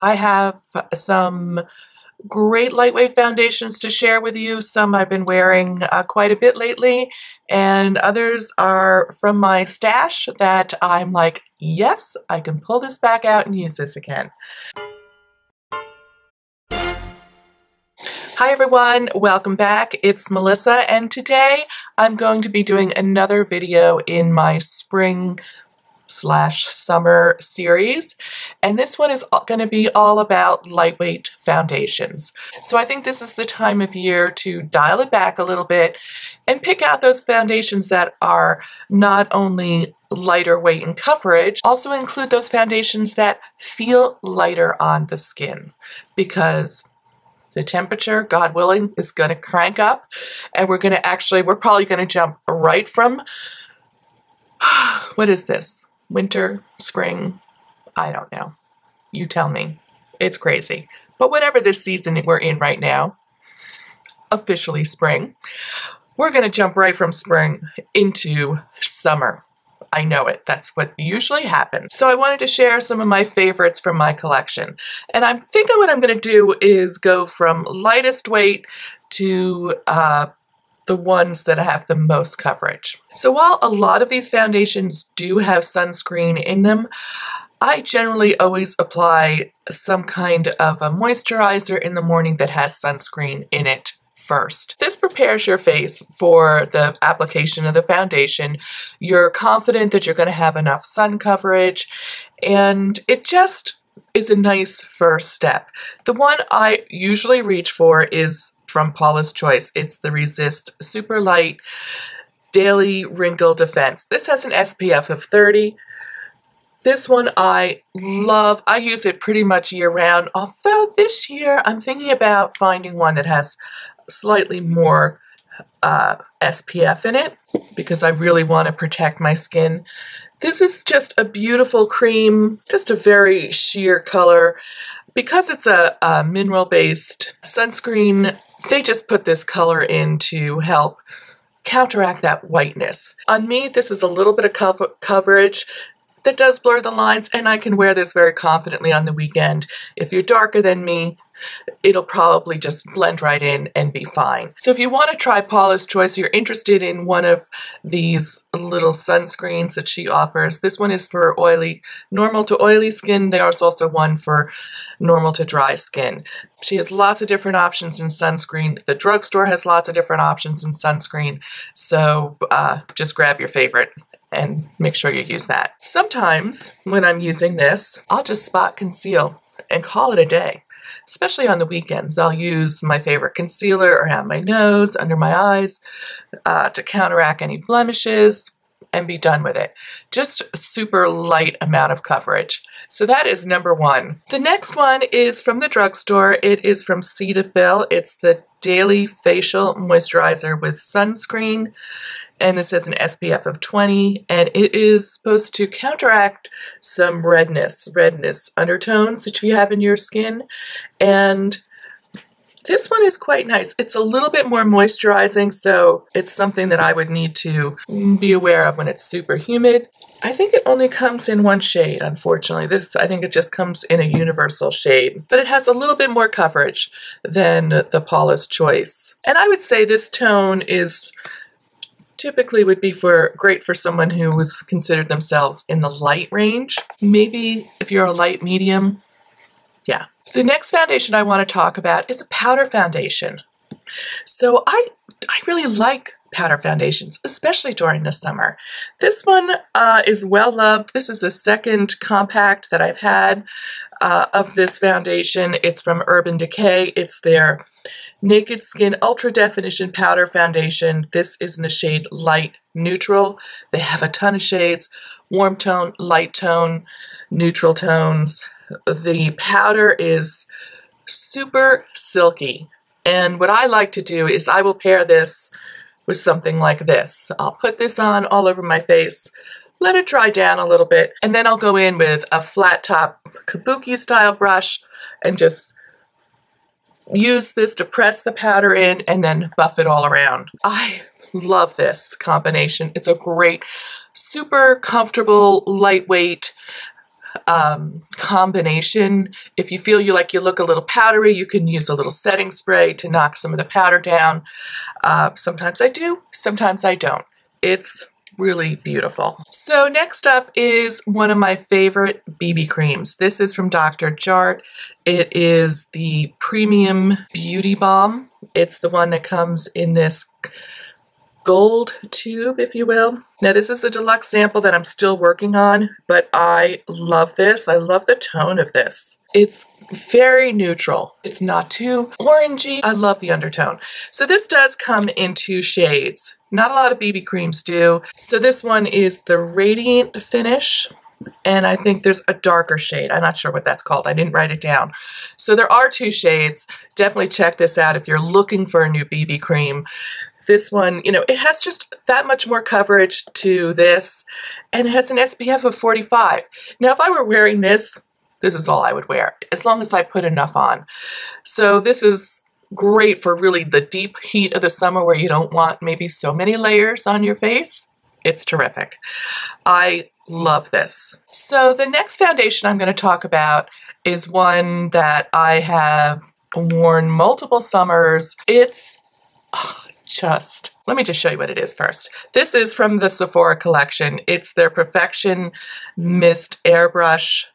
I have some great lightweight foundations to share with you. Some I've been wearing quite a bit lately, and others are from my stash that I'm like, yes, I can pull this back out and use this again. Hi everyone, welcome back. It's Melissa, and today I'm going to be doing another video in my spring/summer series, and this one is going to be all about lightweight foundations. So I think this is the time of year to dial it back a little bit and pick out those foundations that are not only lighter weight and coverage, also include those foundations that feel lighter on the skin, because the temperature, God willing, is going to crank up, and we're probably going to jump right from, what is this? Winter, spring, I don't know. You tell me. It's crazy. But whatever this season we're in right now, officially spring, we're going to jump right from spring into summer. I know it. That's what usually happens. So I wanted to share some of my favorites from my collection. And I'm thinking what I'm going to do is go from lightest weight to the ones that have the most coverage. So while a lot of these foundations do have sunscreen in them, I generally always apply some kind of a moisturizer in the morning that has sunscreen in it first. This prepares your face for the application of the foundation. You're confident that you're going to have enough sun coverage, and it just is a nice first step. The one I usually reach for is from Paula's Choice. It's the Resist Super Light Daily Wrinkle Defense. This has an SPF of 30. This one I love. I use it pretty much year round, although this year I'm thinking about finding one that has slightly more SPF in it, because I really want to protect my skin. This is just a beautiful cream, just a very sheer color. Because it's a mineral-based sunscreen, they just put this color in to help counteract that whiteness. On me, this is a little bit of coverage that does blur the lines, and I can wear this very confidently on the weekend. If you're darker than me, it'll probably just blend right in and be fine. So if you want to try Paula's Choice, you're interested in one of these little sunscreens that she offers. This one is for normal to oily skin. There's also one for normal to dry skin. She has lots of different options in sunscreen. The drugstore has lots of different options in sunscreen. So just grab your favorite and make sure you use that. Sometimes when I'm using this, I'll just spot conceal and call it a day. Especially on the weekends, I'll use my favorite concealer around my nose, under my eyes, to counteract any blemishes and be done with it. Just a super light amount of coverage. So that is number one. The next one is from the drugstore. It is from Cetaphil. It's the Daily Facial Moisturizer with Sunscreen. And this has an SPF of 20, and it is supposed to counteract some redness undertones that you have in your skin. And this one is quite nice. It's a little bit more moisturizing, so it's something that I would need to be aware of when it's super humid. I think it only comes in one shade, unfortunately. I think it just comes in a universal shade, but it has a little bit more coverage than the Paula's Choice. And I would say this tone typically would be great for someone who was considered themselves in the light range. Maybe if you're a light medium, yeah. The next foundation I want to talk about is a powder foundation. So I really like powder foundations, especially during the summer. This one is well loved. This is the second compact that I've had of this foundation. It's from Urban Decay. It's their Naked Skin Ultra Definition Powder Foundation. This is in the shade Light Neutral. They have a ton of shades: warm tone, light tone, neutral tones. The powder is super silky. And what I like to do is I will pair this with something like this. I'll put this on all over my face, let it dry down a little bit, and then I'll go in with a flat top kabuki style brush and just use this to press the powder in and then buff it all around. I love this combination. It's a great, super comfortable, lightweight combination. If you feel you look a little powdery, you can use a little setting spray to knock some of the powder down. Sometimes I do, sometimes I don't. It's really beautiful. So next up is one of my favorite BB creams. This is from Dr. Jart. It is the Premium Beauty Balm. It's the one that comes in this gold tube, if you will. Now this is a deluxe sample that I'm still working on, but I love this. I love the tone of this. It's very neutral. It's not too orangey. I love the undertone. So this does come in 2 shades. Not a lot of BB creams do. So this one is the Radiant Finish, and I think there's a darker shade. I'm not sure what that's called. I didn't write it down. So there are 2 shades. Definitely check this out if you're looking for a new BB cream. This one, you know, it has just that much more coverage to this, and it has an SPF of 45. Now, if I were wearing this, this is all I would wear, as long as I put enough on. So this is great for really the deep heat of the summer where you don't want maybe so many layers on your face. It's terrific. I love this. So the next foundation I'm going to talk about is one that I have worn multiple summers. It's let me just show you what it is first. This is from the Sephora collection. It's their Perfection Mist Airbrush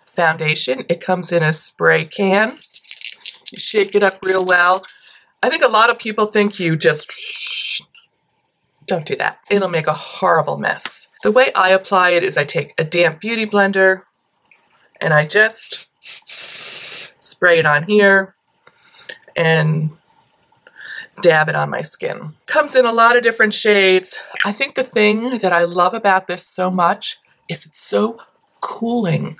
Foundation. It comes in a spray can. You shake it up real well. I think a lot of people think you just don't do that. It'll make a horrible mess. The way I apply it is I take a damp beauty blender and I just spray it on here and dab it on my skin. Comes in a lot of different shades. I think the thing that I love about this so much is it's so cooling.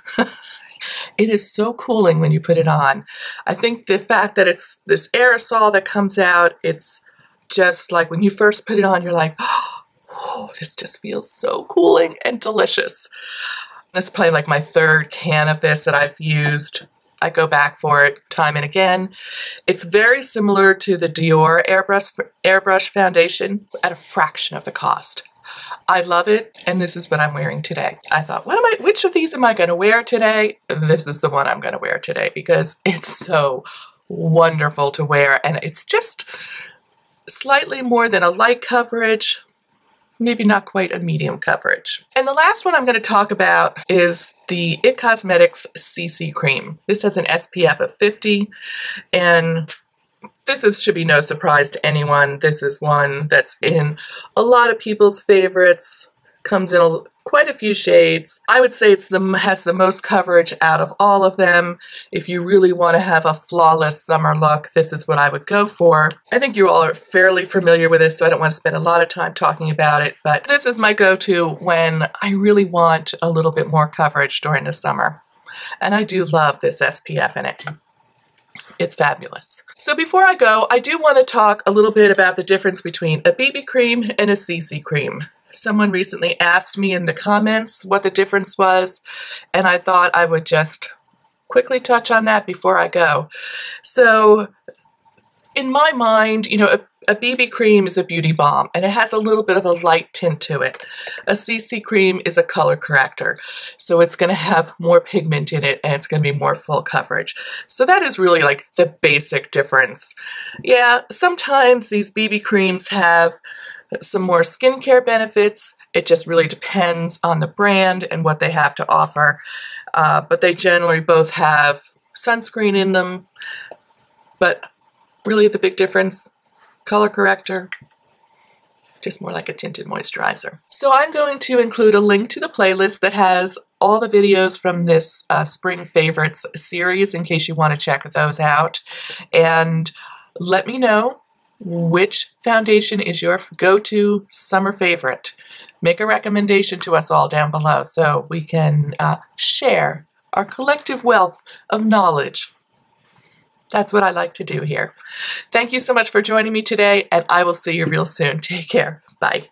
It is so cooling when you put it on. I think the fact that it's this aerosol that comes out, it's just like when you first put it on, you're like, oh, this just feels so cooling and delicious. This is probably like my 3rd can of this that I've used. I go back for it time and again. It's very similar to the Dior Airbrush Foundation at a fraction of the cost. I love it, and this is what I'm wearing today. I thought, which of these am I going to wear today? This is the one I'm going to wear today because it's so wonderful to wear, and it's just slightly more than a light coverage, maybe not quite a medium coverage. And the last one I'm going to talk about is the IT Cosmetics CC Cream. This has an SPF of 50, and this should be no surprise to anyone. This is one that's in a lot of people's favorites. Comes in quite a few shades. I would say has the most coverage out of all of them. If you really want to have a flawless summer look, this is what I would go for. I think you all are fairly familiar with this, so I don't want to spend a lot of time talking about it, but this is my go-to when I really want a little bit more coverage during the summer. And I do love this SPF in it. It's fabulous. So before I go, I do want to talk a little bit about the difference between a BB cream and a CC cream. Someone recently asked me in the comments what the difference was, and I thought I would just quickly touch on that before I go. So in my mind, you know, a BB cream is a beauty balm, and it has a little bit of a light tint to it. A CC cream is a color corrector, so it's going to have more pigment in it, and it's going to be more full coverage. So that is really like the basic difference. Yeah, sometimes these BB creams have some more skincare benefits. It just really depends on the brand and what they have to offer. But they generally both have sunscreen in them. But really the big difference, color corrector, just more like a tinted moisturizer. So I'm going to include a link to the playlist that has all the videos from this Spring Favorites series in case you want to check those out. And let me know which foundation is your go-to summer favorite. Make a recommendation to us all down below so we can share our collective wealth of knowledge. That's what I like to do here. Thank you so much for joining me today, and I will see you real soon. Take care. Bye.